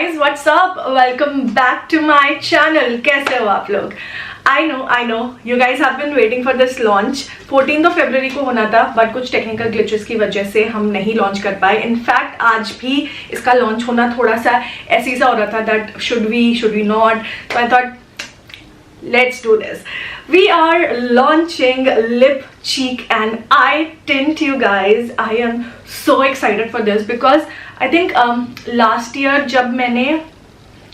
guys, what's up? Welcome back to my channel. कैसे हो आप लोग? I know, you guys have been waiting for this launch. 14th of February को होना था, but कुछ टेक्निकल ग्लिचेस की वजह से हम नहीं लॉन्च कर पाए. इनफैक्ट आज भी इसका लॉन्च होना थोड़ा सा ऐसी सा हो रहा था that should we not. So I thought let's do this. We are launching lip, cheek and eye tint, you guys. I am so excited for this because I think last year जब मैंने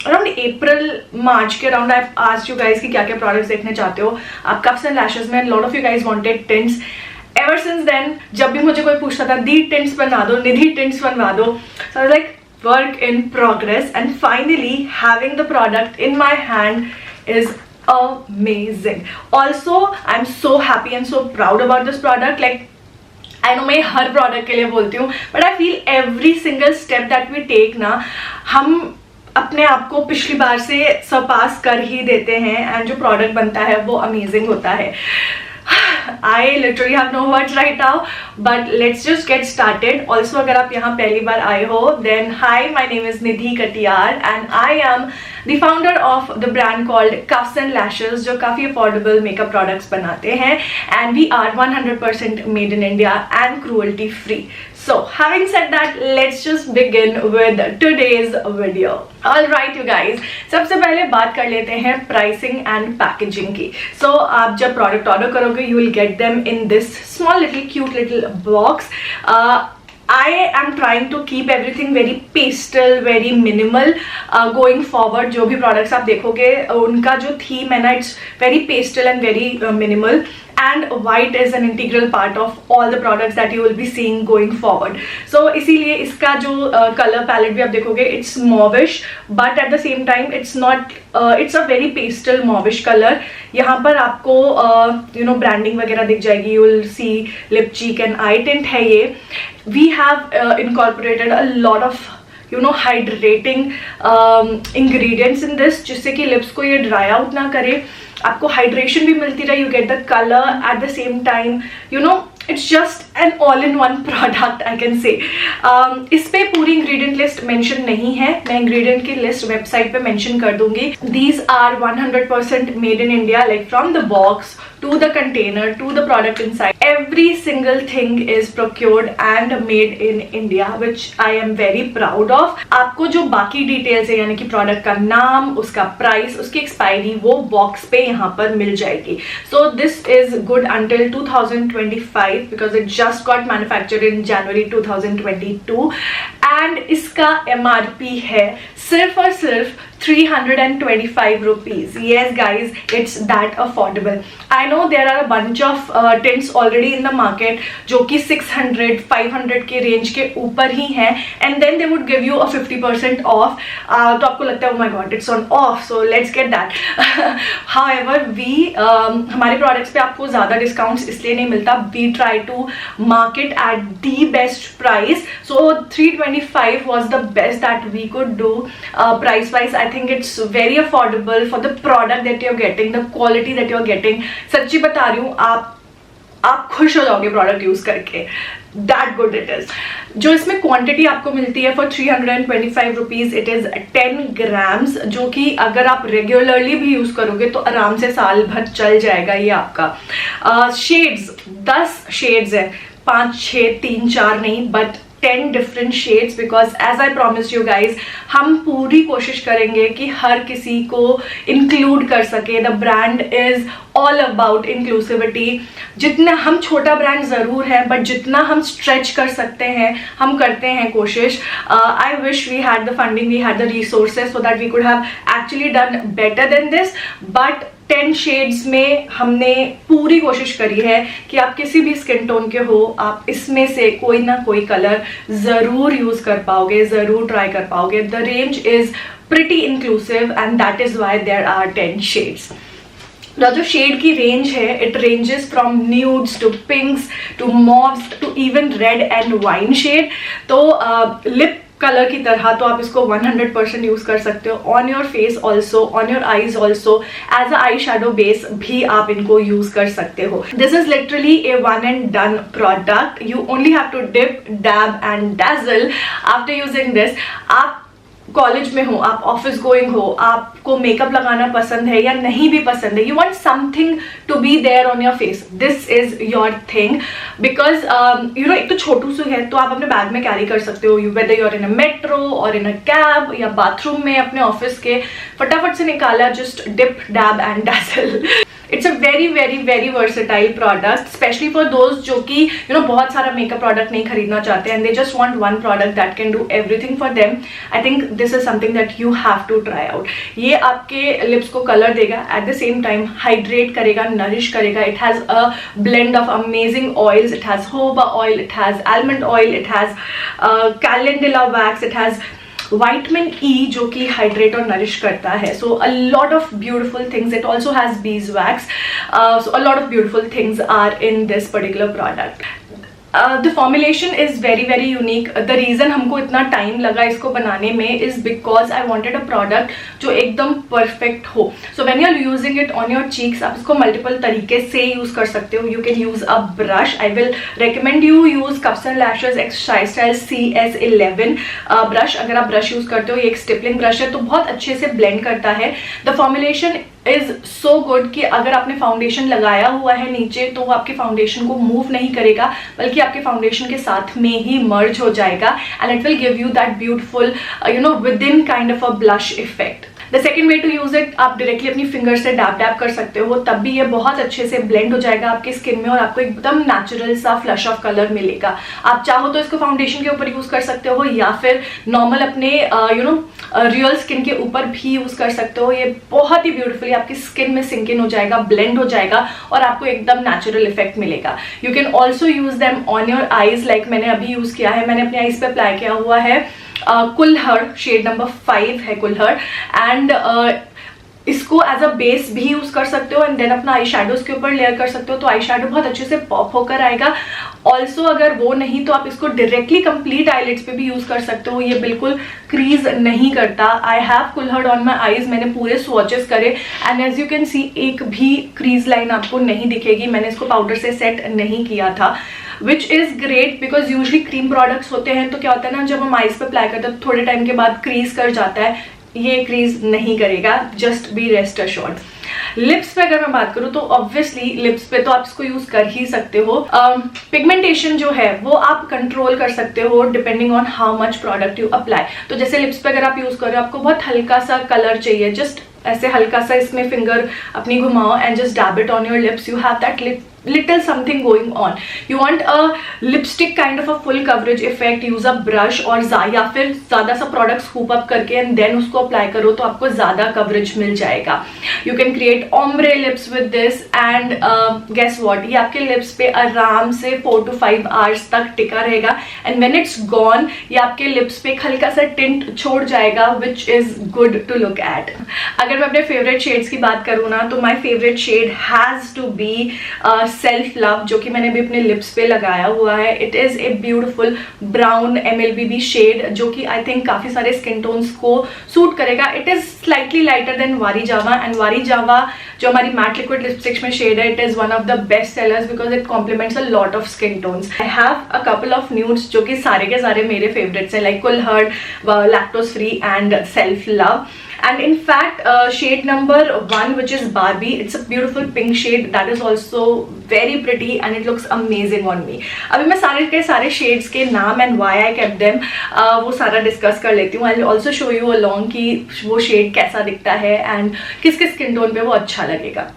around April March के around I asked you guys कि क्या क्या products देखने चाहते हो आप कफ्स एंड लैशेस में. Lot of you guys wanted tints. Ever since then जब भी मुझे कोई पूछता था दी टिंट्स बनवा दो, निधि टिंट्स बनवा दो, so I was like work in progress and finally having the product in my hand is amazing. Also I'm so happy and so proud about this product. Like I know मैं हर product के लिए बोलती हूँ, but I feel every single step that we take ना हम अपने आप को पिछली बार से सरपास कर ही देते हैं एंड जो प्रोडक्ट बनता है वो अमेजिंग होता है. I literally have no words right now, but let's just get started. Also, अगर आप यहाँ पहली बार आए हो, then hi, my name is Nidhi Katiyar and I am the founder of the brand called Cuffs and Lashes, जो काफ़ी affordable makeup products बनाते हैं and we are 100% made in India and cruelty free. So, having said that, let's just begin with today's video. Alright you guys, सबसे पहले बात कर लेते हैं pricing and packaging की. So, आप जब product order करोगे, you will get them in this small little cute little box. I am trying to keep everything very pastel, very minimal going forward. जो भी products आप देखोगे उनका जो theme है ना, it's very pastel and very minimal. And white is an integral part of all the products that you will be seeing going forward. So इसीलिए इसका जो color palette भी आप देखोगे it's mauvish, but at the same time it's not it's a very pastel mauvish color. यहाँ पर आपको you know branding वगैरह दिख जाएगी. You will see lip, cheek and eye tint है ये. We have incorporated a lot of you know hydrating ingredients in this, जिससे कि lips को ये dry out ना करे, आपको हाइड्रेशन भी मिलती रहे, you get the colour eight the same time, you know it's just an all in one product I can say. इस पे पूरी इंग्रेडिएंट लिस्ट मेंशन नहीं है, मैं इंग्रेडिएंट की लिस्ट वेबसाइट पे मेंशन कर दूंगी. These are 100% made in India, like from the box to the container to the product inside. Every single thing is procured and made in India, which I am very proud of. आपको जो बाकी details है यानी कि product का नाम, उसका price, उसकी एक्सपायरी वो बॉक्स पे यहाँ पर मिल जाएगी. So this is good until 2025 because it just got manufactured in January 2022 and इसका MRP है सिर्फ और सिर्फ 325 rupees. Yes guys, it's that affordable. I know there are a bunch of tints already in the market जो कि 600, 500 के range के ऊपर ही हैं and then they would give you a 50% off. तो आपको लगता है oh my god it's on off, so let's get that. However, we हमारे प्रोडक्ट्स पे आपको ज़्यादा डिस्काउंट्स इसलिए नहीं मिलता. We try to market at the best price. So 325 was the best that we could do price wise. I think it's very affordable for the product that you're getting, the quality that you're getting. सच्ची बता रही हूँ, आप खुश हो जाओगे product use करके. That good it is. जो इसमें क्वांटिटी आपको मिलती है for 325 rupees, it is 10 grams, जो कि अगर आप रेगुलरली भी यूज करोगे तो आराम से साल भर चल जाएगा ये आपका. शेड्स 10 शेड्स है, 5, 6, 3, 4 नहीं, but 10 different shades because as I promised you guys, हम पूरी कोशिश करेंगे कि हर किसी को include कर सके. The brand is all about inclusivity. जितना हम छोटा ब्रांड ज़रूर है, बट जितना हम stretch कर सकते हैं हम करते हैं कोशिश. I wish we had the funding, we had the resources so that we could have actually done better than this, but 10 shades में हमने पूरी कोशिश करी है कि आप किसी भी स्किन टोन के हो, आप इसमें से कोई ना कोई कलर ज़रूर यूज़ कर पाओगे, ज़रूर ट्राई कर पाओगे. The range is pretty inclusive and that is why there are 10 shades. जो शेड की रेंज है, it ranges from nudes to pinks to mauves to even red and wine shade. तो लिप कलर की तरह तो आप इसको 100% यूज कर सकते हो. On your face also, on your eyes also, as a eye shadow base भी आप इनको यूज कर सकते हो. This is literally a one and done product. You only have to dip, dab and dazzle. After using this आप college में हो, आप ऑफिस गोइंग हो, आपको मेकअप लगाना पसंद है या नहीं भी पसंद है, you want something to be there on your face, this is your thing. Because you know एक तो छोटू सी है तो आप अपने बैग में कैरी कर सकते हो, you whether you're in a metro और इन अ कैब या बाथरूम में अपने ऑफिस के, फटाफट से निकाला, just dip dab and dazzle. It's a very very very versatile product, specially for those जो कि यू नो बहुत सारा मेकअप प्रोडक्ट नहीं खरीदना चाहते and they just want one product that can do everything for them. I think this is something that you have to try out. ये आपके lips को कलर देगा, at the same time hydrate करेगा, nourish करेगा। It has a blend of amazing oils, it has jojoba oil, it has almond oil, it has calendula wax, it has vitamin E जो कि hydrate और nourish करता है। So a lot of beautiful things, it also has beeswax, so a lot of beautiful things are in this particular product. The formulation is very very unique. The reason हमको इतना time लगा इसको बनाने में is because I wanted a product जो एकदम perfect हो। So when you are using it on your cheeks, आप इसको मल्टीपल तरीके से यूज कर सकते हो। You can use a brush, I will recommend you use Kapson lashes X style CS11 brush. अगर आप ब्रश यूज करते हो, ये एक स्टिपलिंग ब्रश है तो बहुत अच्छे से ब्लेंड करता है। The formulation is so good कि अगर आपने फाउंडेशन लगाया हुआ है नीचे तो वो आपके फाउंडेशन को मूव नहीं करेगा, बल्कि आपके फाउंडेशन के साथ में ही मर्ज हो जाएगा and it will give you that beautiful you know within kind of a blush effect. The second way to use it, आप डायरेक्टली अपनी फिंगर से डैप डैप कर सकते हो, तब भी ये बहुत अच्छे से ब्लेंड हो जाएगा आपकी स्किन में और आपको एकदम नेचुरल सा फ्लश ऑफ कलर मिलेगा। आप चाहो तो इसको फाउंडेशन के ऊपर यूज कर सकते हो या फिर नॉर्मल अपने यू नो रियल स्किन के ऊपर भी यूज कर सकते हो। ये बहुत ही ब्यूटीफुली आपकी स्किन में सिंक इन हो जाएगा, ब्लेंड हो जाएगा और आपको एकदम नेचुरल इफेक्ट मिलेगा। You can also use them on your eyes, like मैंने अभी यूज किया है। मैंने अपने आईज पे अप्लाई किया हुआ है कुल्हड़, शेड नंबर 5 है कुल्हड़, एंड इसको एज अ बेस भी यूज कर सकते हो एंड देन अपना आई शेडोज के ऊपर लेयर कर सकते हो, तो आई शेडो बहुत अच्छे से पॉप होकर आएगा। ऑल्सो अगर वो नहीं तो आप इसको डायरेक्टली कंप्लीट आईलिड्स पे भी यूज कर सकते हो, ये बिल्कुल क्रीज नहीं करता। I have Kulhad on my eyes, मैंने पूरे स्वॉचेस करे and as you can see एक भी क्रीज लाइन आपको नहीं दिखेगी। मैंने इसको पाउडर से सेट नहीं किया था, which is great because usually cream products होते हैं तो क्या होता है ना, जब हम आईज पे अप्लाई करते हैं थोड़े टाइम के बाद क्रीज कर जाता है, ये क्रीज नहीं करेगा, just be rest assured. Lips पे अगर मैं बात करूं तो ऑब्वियसली लिप्स पे तो आप इसको यूज कर ही सकते हो। पिगमेंटेशन जो है वो आप कंट्रोल कर सकते हो depending on how much product you apply. तो जैसे लिप्स पे अगर आप यूज कर रहे हो, आपको बहुत हल्का सा कलर चाहिए, जस्ट ऐसे हल्का सा इसमें फिंगर अपनी घुमाओ and just dab it on your lips, you have that little something going on. You want a lipstick kind of a full coverage effect, use a brush और या फिर ज्यादा सा प्रोडक्ट स्कूप अप करके and then उसको apply करो तो आपको ज्यादा कवरेज मिल जाएगा। You can create ombre lips with this and guess what, ये आपके लिप्स पे आराम से 4 to 5 hours तक टिका रहेगा एंड when it's gone ये आपके लिप्स पे हल्का सा टिंट छोड़ जाएगा, which is good to look at. अगर मैं अपने फेवरेट शेड्स की बात करूँ ना तो my favourite shade has to be self love, जो कि मैंने भी अपने लिप्स पे लगाया हुआ है। It is a beautiful brown MLBB shade जो कि आई थिंक काफी सारे स्किन टोन्स को सूट करेगा। It is slightly lighter than Vaari Jaava and Vaari Jaava जो हमारी मैट लिक्विड लिपस्टिक्स में शेड है, it is one of the best sellers because it complements a lot of skin tones. I have a couple of nudes जो कि सारे के सारे मेरे फेवरेट्स हैं, लाइक कुल्हड़, lactose free and self love. And in fact shade number 1 which is Barbie, it's a beautiful pink shade that is also very pretty and it looks amazing on me. अभी मैं सारे के सारे shades के नाम and why I kept them वो सारा discuss कर लेती हूँ. I'll also show you along कि वो shade कैसा दिखता है and किस किस स्किन टोन पे वो अच्छा लगेगा.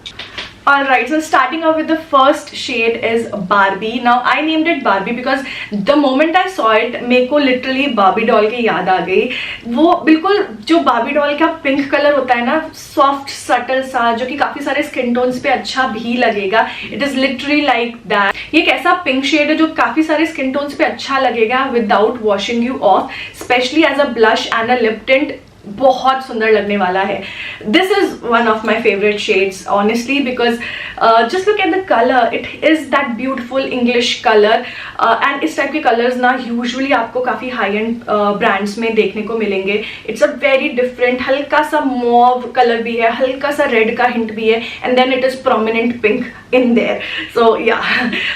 Alright, so starting off with the first shade is Barbie. Now I named it Barbie because the moment I saw it, मेरे को literally Barbie doll की याद आ गई. वो बिल्कुल जो Barbie doll का पिंक कलर होता है ना, सॉफ्ट सटल सा, जो कि काफी सारे स्किन टोन्स पे अच्छा भी लगेगा. It is literally like that. ये एक ऐसा पिंक शेड है जो काफी सारे स्किन टोन्स पे अच्छा लगेगा without washing you off, especially as a blush and a lip tint. बहुत सुंदर लगने वाला है. This is one of my favourite shades honestly because just look at the colour, it is that beautiful English colour and इस type के colours ना usually आपको काफी हाई एंड ब्रांड्स में देखने को मिलेंगे. इट्स अ वेरी डिफरेंट, हल्का सा मॉव कलर भी है, हल्का सा रेड का हिंट भी है and then it is prominent pink. in there. So yeah,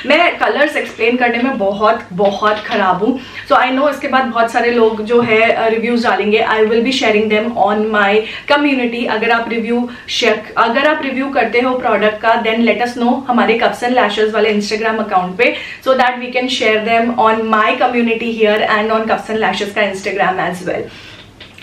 मैं कलर्स एक्सप्लेन करने में बहुत खराब हूँ. So I know इसके बाद बहुत सारे लोग जो है रिव्यूज डालेंगे. I will be sharing them on my community. अगर आप रिव्यू करते हो प्रोडक्ट का, then let us know हमारे Cups and Lashes वाले Instagram अकाउंट पे, so that we can share them on my community here and on Cups and Lashes का Instagram as well.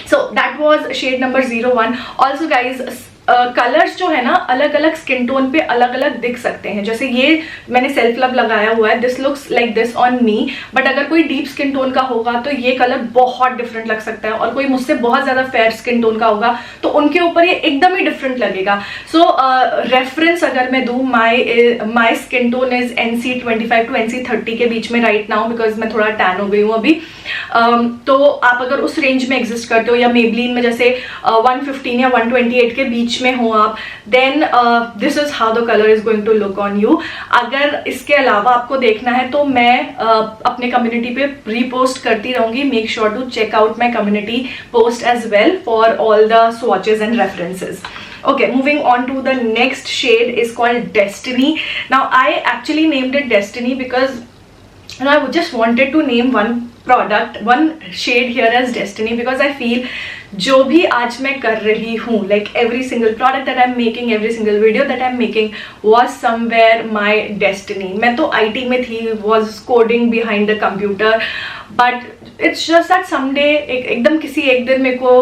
So that was shade number 01. Also guys, colours जो है ना अलग अलग skin tone पे अलग अलग दिख सकते हैं. जैसे ये मैंने सेल्फ लव लगाया हुआ है, this looks like this on me, but अगर कोई डीप स्किन टोन का होगा तो ये कलर बहुत डिफरेंट लग सकता है, और कोई मुझसे बहुत ज्यादा फेयर स्किन टोन का होगा तो उनके ऊपर ये एकदम ही डिफरेंट लगेगा. सो रेफरेंस अगर मैं दूँ, my skin tone is NC 25 to NC 30 के बीच में राइट नाउ, बिकॉज मैं थोड़ा टैन हो गई हूँ अभी. तो आप अगर उस रेंज में एग्जिस्ट करते हो, या मेबलिन में जैसे 115 या 128 के बीच में हो आप, then this is how the colour is going to look on you. अगर इसके अलावा आपको देखना है तो मैं अपने कम्युनिटी पे रीपोस्ट करती रहूंगी. Make sure to check out my community post as well for all the swatches and references. Okay, moving on to the next shade is called Destiny. Now I actually named it Destiny because I just wanted to name one shade here as Destiny, because I feel जो भी आज मैं कर रही हूँ, like every single product that I'm making, every single video that I'm making was somewhere my destiny. मैं तो IT में थी, was coding behind the computer, but it's just that someday एकदम किसी एक दिन मेरे को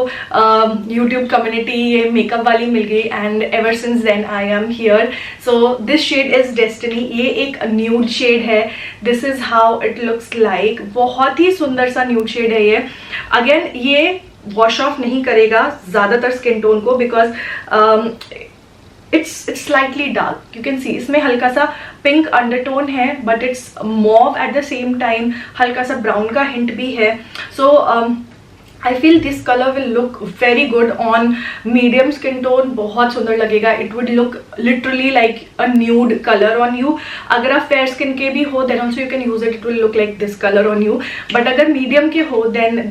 YouTube community ये मेकअप वाली मिल गई, and ever since then I am here. So this shade is Destiny. ये एक nude shade है. This is how it looks like. बहुत ही सुंदर सा nude shade है ये. Again ये वॉश ऑफ नहीं करेगा ज़्यादातर स्किन टोन को, because it's slightly dark. You can सी इसमें हल्का सा पिंक अंडरटोन है, but it's mauve eight the same time. हल्का सा ब्राउन का हिंट भी है. सो I feel this color will look very good on medium skin tone. बहुत सुंदर लगेगा. It would look literally like a nude color on you. अगर आप fair skin के भी हो, then also you can use it. It will look like this color on you. But अगर medium के हो, then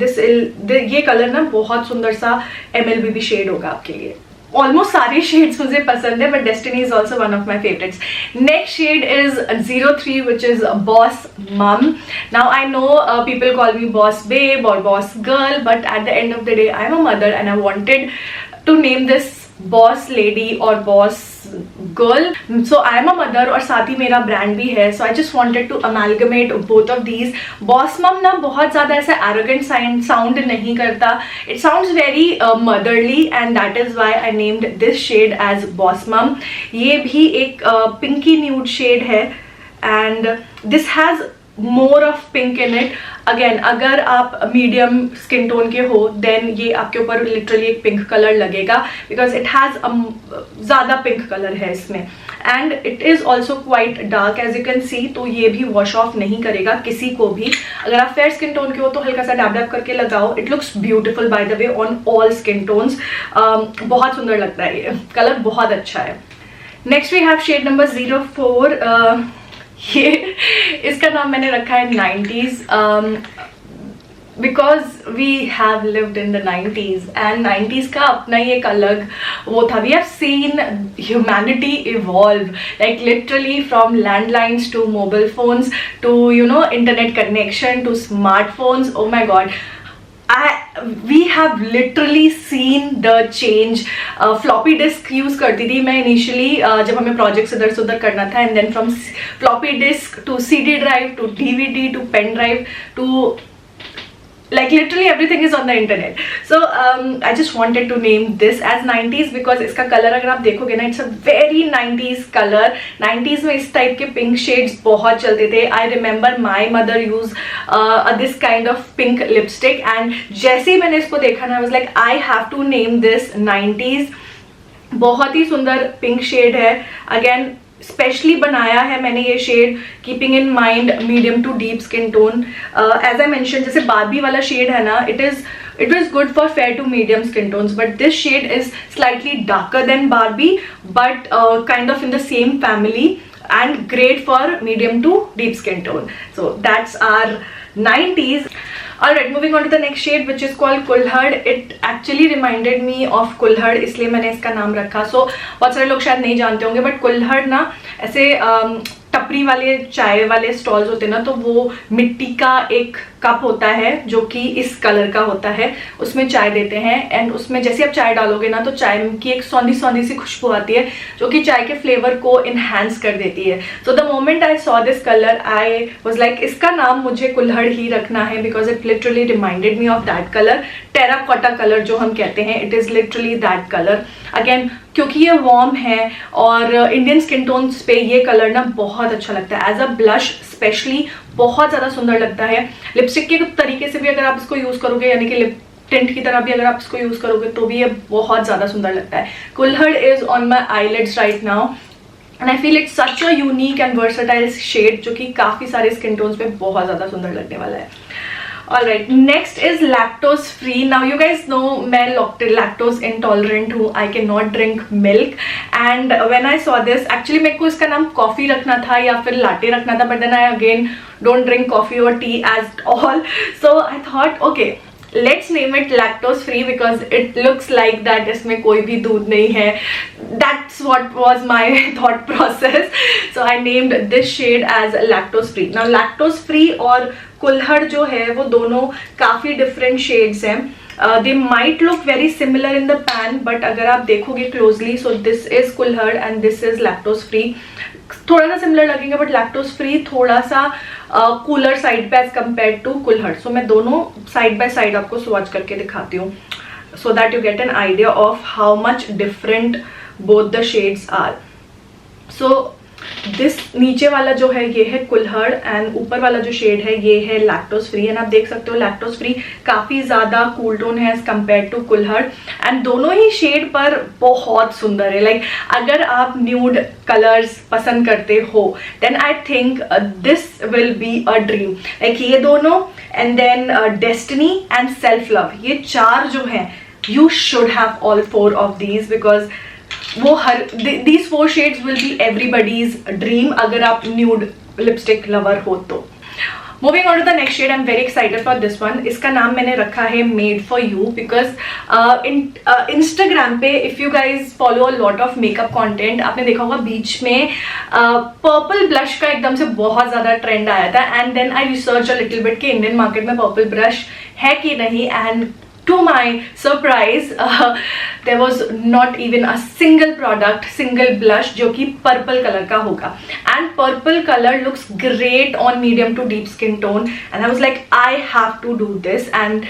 ये color ना बहुत सुंदर सा MLBB shade होगा आपके लिए. Almost सारे shades मुझे पसंद है, but Destiny is also one of my favorites. Next shade is 03, which is Boss Mom. Now I know people call me Boss Babe or Boss Girl, but at the end of the day, I'm a mother and I wanted to name this Boss Lady or Boss Girl. So I am a mother और साथ ही मेरा brand भी है. So I just wanted to amalgamate both of these. Boss Mom ना बहुत ज़्यादा ऐसा arrogant sound नहीं करता. It sounds very motherly, and that is why I named this shade as Boss Mom. ये भी एक pinky nude shade है, and this has more of pink in it. Again, अगर आप मीडियम स्किन टोन के हो, देन ये आपके ऊपर लिटरली एक पिंक कलर लगेगा, बिकॉज इट हैज़ ज़्यादा पिंक कलर है इसमें, and it is also quite dark as you can see. तो ये भी वॉश ऑफ नहीं करेगा किसी को भी. अगर आप फेयर स्किन टोन के हो तो हल्का सा डैब डैब करके लगाओ. It looks beautiful by the way on all skin tones. बहुत सुंदर लगता है, ये कलर बहुत अच्छा है. Next we have shade number 04. ये इसका नाम मैंने रखा है 90s, because we have lived in the 90s, and 90s का अपना ही एक अलग वो था. We have seen humanity evolve, like literally from landlines to mobile phones to internet connection to smartphones. O my God, we have literally seen the change. Floppy disk use करती थी मैं इनिशियली जब हमें प्रोजेक्ट्स इधर से उधर करना था, and then from floppy disk to CD drive to DVD to pen drive to like literally everything is on the internet. So I just wanted to name this as 90s because इसका colour अगर आप देखोगे ना, it's a very 90s color. 90s में इस type के pink shades बहुत चलते थे. I remember my mother used this kind of pink lipstick, and जैसे ही मैंने इसको देखा ना, I was like I have to name this 90s. बहुत ही सुंदर पिंक शेड है. अगेन स्पेशली बनाया है मैंने ये shade keeping in mind medium to deep skin tone. As I mention, जैसे बार्बी वाला शेड है ना, it is good for fair to medium skin tones, but this shade is slightly darker than Barbie, but kind of in the same family, and great for medium to deep skin tone. So that's our 90s. Alright, moving on to the next shade which is called कुल्हड़. It actually reminded me of कुल्हड़, इसलिए मैंने इसका नाम रखा. So बहुत सारे लोग शायद नहीं जानते होंगे, बट कुल्हड़ ना ऐसे टपरी वाले चाय वाले स्टॉल्स होते हैं ना, तो वो मिट्टी का एक कप होता है जो कि इस कलर का होता है, उसमें चाय देते हैं. एंड उसमें जैसे आप चाय डालोगे ना तो चाय की एक सौंधी सौंधी सी खुशबू आती है जो कि चाय के फ्लेवर को इन्हांस कर देती है. So the moment I saw this colour I was like इसका नाम मुझे कुल्हड़ ही रखना है, because it literally reminded me of that colour. Terracotta colour जो हम कहते हैं, it is literally that colour. Again क्योंकि ये वार्म है और इंडियन स्किन टोन्स पे ये कलर ना बहुत अच्छा लगता है. एज अ ब्लश स्पेशली बहुत ज़्यादा सुंदर लगता है. लिपस्टिक के तरीके से भी अगर आप इसको यूज़ करोगे, यानी कि लिप टिंट की तरह भी अगर आप इसको यूज़ करोगे तो भी ये बहुत ज़्यादा सुंदर लगता है. Kulhad is on my eyelids right now and I feel it's such a unique and versatile shade जो कि काफ़ी सारे स्किन टोन्स पे बहुत ज़्यादा सुंदर लगने वाला है. Alright, next is lactose free. Now you guys know मैं lactose intolerant हूँ. I cannot drink milk. And when I saw this, actually मेरे को इसका नाम कॉफ़ी रखना था या फिर लाटे रखना था, but then I again don't drink coffee or tea at all. So I thought, okay, let's name it lactose free because it looks like that इसमें कोई भी दूध नहीं है. That's what was my thought process. So I named this shade as lactose free. Now lactose free और कुल्हड़ जो है वो दोनों काफ़ी डिफरेंट शेड्स हैं. They might look very similar in the pan, but अगर आप देखोगे closely, so this is Kulhad and this is lactose free. थोड़ा सा सिमिलर लगेंगे बट लैक्टोज फ्री थोड़ा सा कूलर साइड पे as compare to Kulhad. So मैं दोनों साइड बाय साइड आपको स्वॉच करके दिखाती हूँ so that you get an idea of how much different both the shades are. So this नीचे वाला जो है ये है कुल्हड़ एंड ऊपर वाला जो शेड है ये है लैक्टोज फ्री. एंड आप देख सकते हो लैक्टोज फ्री काफ़ी ज़्यादा कूल टोन है एज कम्पेयर टू कुल्हड़. एंड दोनों ही शेड पर बहुत सुंदर है. लाइक अगर आप न्यूड कलर्स पसंद करते हो then I think this will be a dream. Like ये दोनों and then destiny and self love, ये चार जो हैं you should have all four of these because वो हर these four shades will be everybody's dream अगर आप न्यूड लिपस्टिक लवर हो तो. Moving on to the next shade, I'm very excited for this one. इसका नाम मैंने रखा है Made for You because Instagram पे if you guys follow a lot of makeup content, आपने देखा होगा बीच में पर्पल ब्लश का एकदम से बहुत ज़्यादा ट्रेंड आया था. And then I research a little bit कि इंडियन मार्केट में पर्पल ब्रश है कि नहीं. And to my surprise there was not even a single product, single blush जो कि पर्पल कलर का होगा. and purple color looks great on medium to deep skin tone and I was like I have to do this. And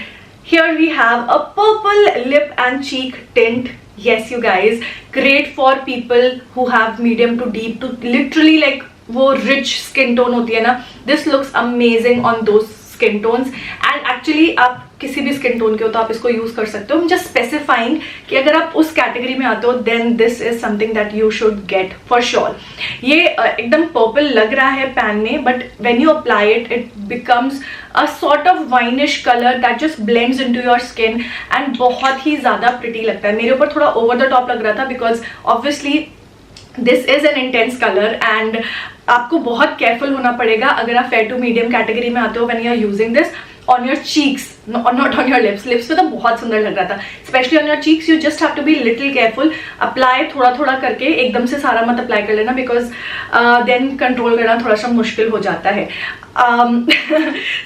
here we have a purple lip and cheek tint. Yes you guys, great for people who have medium to deep to literally like वो rich skin tone होती है ना. This looks amazing on those skin tones and actually आप किसी भी skin tone के हो तो आप इसको यूज कर सकते हो. जस्ट स्पेसिफाइंग कि अगर आप उस कैटेगरी में आते हो then this is something that you should get for sure. ये एकदम पर्पल लग रहा है पैन में but when you apply it it becomes a sort of wineish colour that just blends into your skin and बहुत ही ज्यादा pretty लगता है. मेरे ऊपर थोड़ा ओवर द टॉप लग रहा था because obviously this is an intense colour and आपको बहुत केयरफुल होना पड़ेगा अगर आप फेयर टू मीडियम कैटेगरी में आते हो when you are using this on your cheeks, not on your lips. Lips पे तो बहुत सुंदर लग रहा था, specially on your cheeks. You just have to be little careful. Apply थोड़ा थोड़ा करके, एकदम से सारा मत अप्लाई कर लेना बिकॉज देन कंट्रोल करना थोड़ा सा मुश्किल हो जाता है.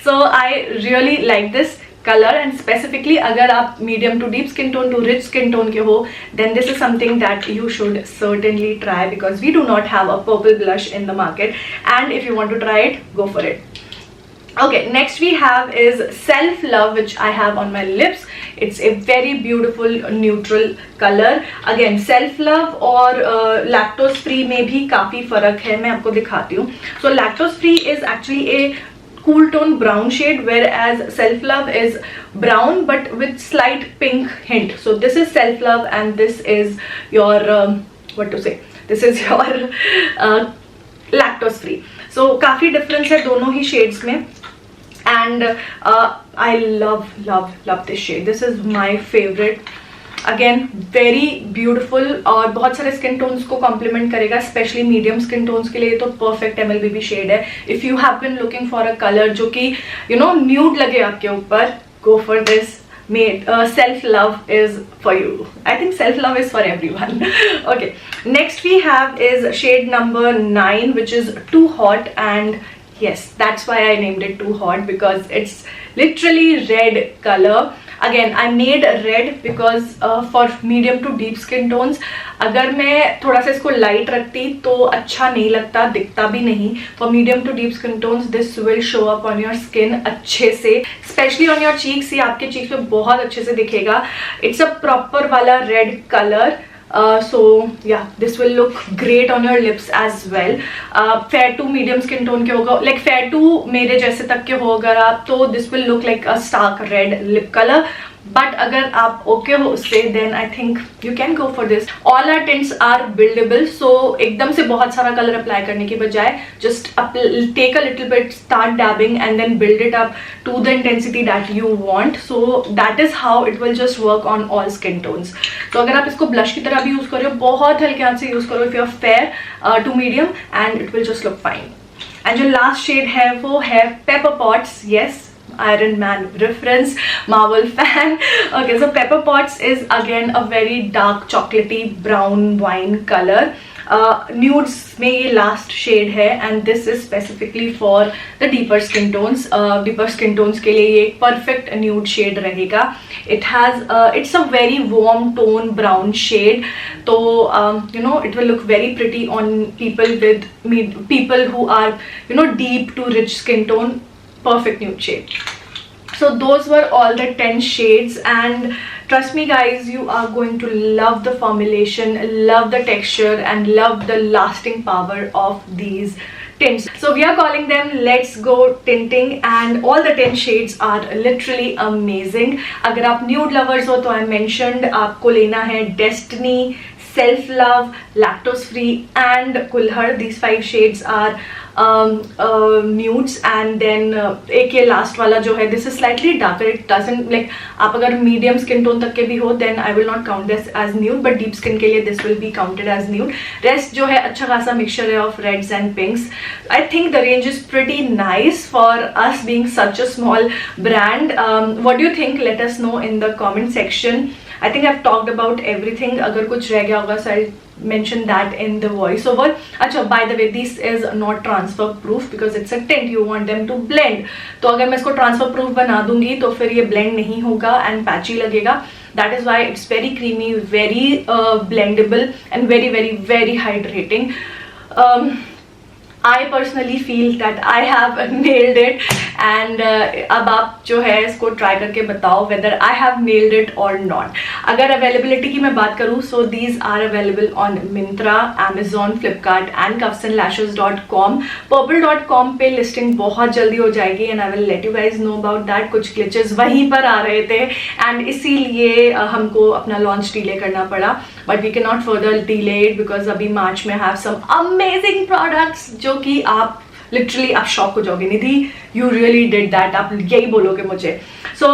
So I really like this color and specifically अगर आप medium to deep skin tone to rich skin tone के हो then this is something that you should certainly try because we do not have a purple blush in the market and if you want to try it go for it. Okay, next we have is Self Love which I have on my lips. It's a very beautiful neutral color. Again Self Love और lactose free में भी काफ़ी फ़र्क है, मैं आपको दिखाती हूँ. So lactose free is actually a cool tone brown shade whereas Self Love is brown but with slight pink hint. So this is Self Love and this is your what to say, this is your lactose free. So काफ़ी difference है दोनों ही shades में and I love this shade. This is my favorite again very beautiful और बहुत सारे skin tones को complement करेगा, specially medium skin tones के लिए तो परफेक्ट MLBB शेड है. If you have been looking for a colour जो कि न्यूड लगे आपके ऊपर, go for this. Self love is for you. I think self love is for everyone. Okay, next we have is shade number 9, which is Too Hot, and yes, that's why I named it Too Hot, because it's literally red color. Again, I made red because for medium to deep skin tones, अगर मैं थोड़ा सा इसको light रखती तो अच्छा नहीं लगता, दिखता भी नहीं. For medium to deep skin tones, this will show up on your skin अच्छे से, especially on your cheeks. ये आपके cheeks पे बहुत अच्छे से दिखेगा. It's a proper वाला red color. So yeah, this will look great on your lips as well. Fair to medium skin tone के होगा, like fair to मेरे जैसे तक के हो अगर आप, तो this will look like a stark red lip color. But अगर आप ओके हो उससे, then I think you can go for this. All our tints are buildable, so एकदम से बहुत सारा कलर अप्लाई करने की बजाय just take a little bit, start dabbing and then build it up to the intensity that you want. So that is how it will just work on all skin tones. तो अगर आप इसको blush की तरह भी use करो, बहुत हल्के हाथ से यूज करो if you are fair to medium, and it will just look fine. And जो लास्ट शेड है वो है Pepper Potts. Yes, Iron Man reference, Marvel fan. Okay, so Pepper Potts is again a very dark chocolatey brown wine color. Nudes में ये last shade है, and this is specifically for the deeper skin tones. Deeper skin tones के लिए ये perfect nude shade रहेगा. It has it's a very warm tone brown shade. तो it will look very pretty on people who are deep to rich skin tone. Perfect nude shade. So those were all the 10 shades, and trust me guys, you are going to love the formulation, love the texture, and love the lasting power of these tints. So we are calling them Let's Go Tinting, and all the 10 shades are literally amazing. अगर आप nude lovers हो तो I mentioned आपको लेना है Destiny, Self Love, Lactose Free, and Kulhar. These 5 shades are nudes, and then एक ये last वाला जो है, this is slightly darker. It doesn't like, आप अगर medium skin tone तक के भी हो then I will not count this as nude, but deep skin के लिए this will be counted as nude. Rest जो है अच्छा खासा mixture है of reds and pinks. I think the range is pretty nice for us being such a small brand. What do you think? Let us know in the comment section. I think I've talked about everything. अगर कुछ रह गया होगा so I'll mention that in the voice over. अच्छा, by the way, this is not transfer proof because it's a tint. You want them to blend. तो अगर मैं इसको transfer proof बना दूंगी तो फिर ये blend नहीं होगा and patchy लगेगा. That is why it's very creamy, very blendable, and very very very hydrating. I personally feel that I have nailed it, and अब आप जो है इसको ट्राई करके बताओ whether I have nailed it or not. अगर availability की मैं बात करूँ, so these are available on Myntra, Amazon, Flipkart and CuffsandLashes.com. Purple.com पे listing बहुत जल्दी हो जाएगी, and I will let you guys know about that. कुछ glitches वहीं पर आ रहे थे, and इसीलिए हमको अपना launch delay करना पड़ा, but we cannot further delay it because अभी March में have some amazing products जो कि आप लिटरली आप शॉक हो जाओगे. निधि, यू रियली डिड दैट, आप यही बोलोगे मुझे. सो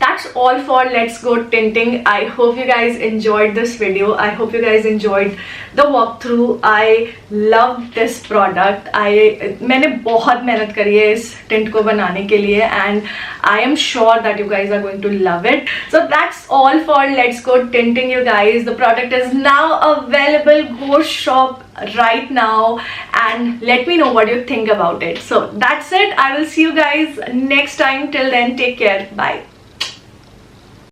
that's all for Let's Go Tinting. I hope you guys enjoyed this video. I hope you guys enjoyed the walkthrough. I love this product. मैंने बहुत मेहनत करी है इस tint को बनाने के लिए, and I am sure that you guys are going to love it. So that's all for Let's Go Tinting, you guys. The product is now available. Go shop right now and let me know what you think about it. So that's it. I will see you guys next time. Till then, take care. Bye.